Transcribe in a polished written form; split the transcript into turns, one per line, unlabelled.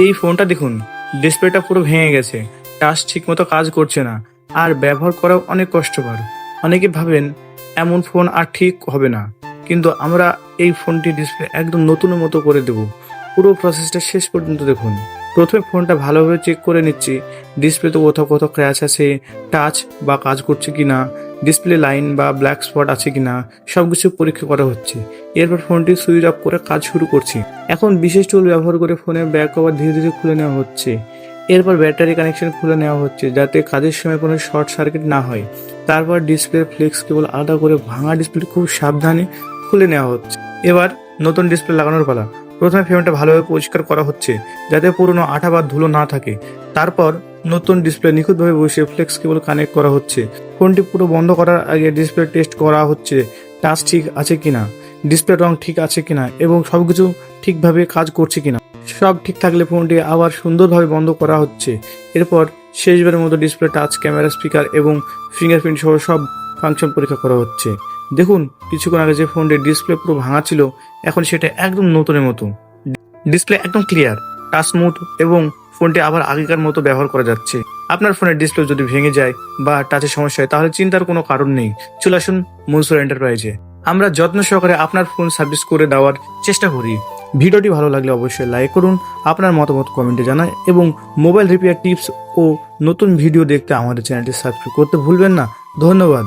এই ফোনটা দেখুন, ডিসপ্লেটা পুরো ভেঙে গেছে, টাচ ঠিকমতো কাজ করছে না, আর ব্যবহার করাও অনেক কষ্টকর। অনেকে ভাবেন এমন ফোন আর ঠিক হবে না, কিন্তু আমরা এই ফোনটি ডিসপ্লে একদম নতুনের মতো করে দেব। পুরো প্রসেসটা শেষ পর্যন্ত দেখুন। প্রথমে ফোনটা ভালোভাবে চেক করে নিচ্ছি, ডিসপ্লেতে কোথাও কোথাও ক্র্যাচ আছে, টাচ বা কাজ করছে কিনা, ডিসপ্লে লাইন বা ব্ল্যাক স্পট আছে কিনা, সবকিছু পরীক্ষা করা হচ্ছে। এরপর ফোনটি সুইচ অফ করে কাজ শুরু করছি। এখন বিশেষ টুল ব্যবহার করে ফোনের ব্যাক কভার ধীরে ধীরে খুলে নেওয়া হচ্ছে। এরপর ব্যাটারি কানেকশন খুলে নেওয়া হচ্ছে যাতে কাজের সময় কোনো শর্ট সার্কিট না হয়। তারপর ডিসপ্লে ফ্লেক্স কেবল আলাদা করে ভাঙা ডিসপ্লে খুব সাবধানে খুলে নেওয়া হচ্ছে। এবার নতুন ডিসপ্লে লাগানোর পালা। প্রথমে ফ্রেমটা ভালোভাবে পরিষ্কার করা হচ্ছে যাতে পুরনো আঠা বা ধুলো না থাকে। তারপর নতুন ডিসপ্লে নিখুঁতভাবে বসিয়ে ফ্লেক্স কেবল কানেক্ট করা হচ্ছে। ফোনটি পুরো বন্ধ করার আগে ডিসপ্লে টেস্ট করা হচ্ছে, টাচ ঠিক আছে কিনা, ডিসপ্লে রং ঠিক আছে কিনা এবং সবকিছু ঠিকভাবে কাজ করছে কিনা। সব ঠিক থাকলে ফোনটি আবার সুন্দরভাবে বন্ধ করা হচ্ছে। এরপর শেষবারের মতো ডিসপ্লে, টাচ, ক্যামেরা, স্পিকার এবং ফিঙ্গারপ্রিন্ট সহ সব ফাংশন পরীক্ষা করা হচ্ছে। দেখুন, কিছুক্ষণ আগে যে ফোনটির ডিসপ্লে পুরো ভাঙা ছিল, এখন সেটা একদম নতুনের মতো। ডিসপ্লে একদম ক্লিয়ার, টাচ স্মুথ এবং ফোনটি আবার আগেকার মতো ব্যবহার করা যাচ্ছে। আপনার ফোনের ডিসপ্লে যদি ভেঙে যায় বা টাচের সমস্যা হয় তাহলে চিন্তার কোনো কারণ নেই। চলে আসুন মনসুর এন্টারপ্রাইজে। আমরা যত্ন সহকারে আপনার ফোন সার্ভিস করে দেওয়ার চেষ্টা করি। ভিডিওটি ভালো লাগলে অবশ্যই লাইক করুন, আপনার মতামত কমেন্টে জানান এবং মোবাইল রিপেয়ার টিপস ও নতুন ভিডিও দেখতে আমাদের চ্যানেলটি সাবস্ক্রাইব করতে ভুলবেন না। ধন্যবাদ।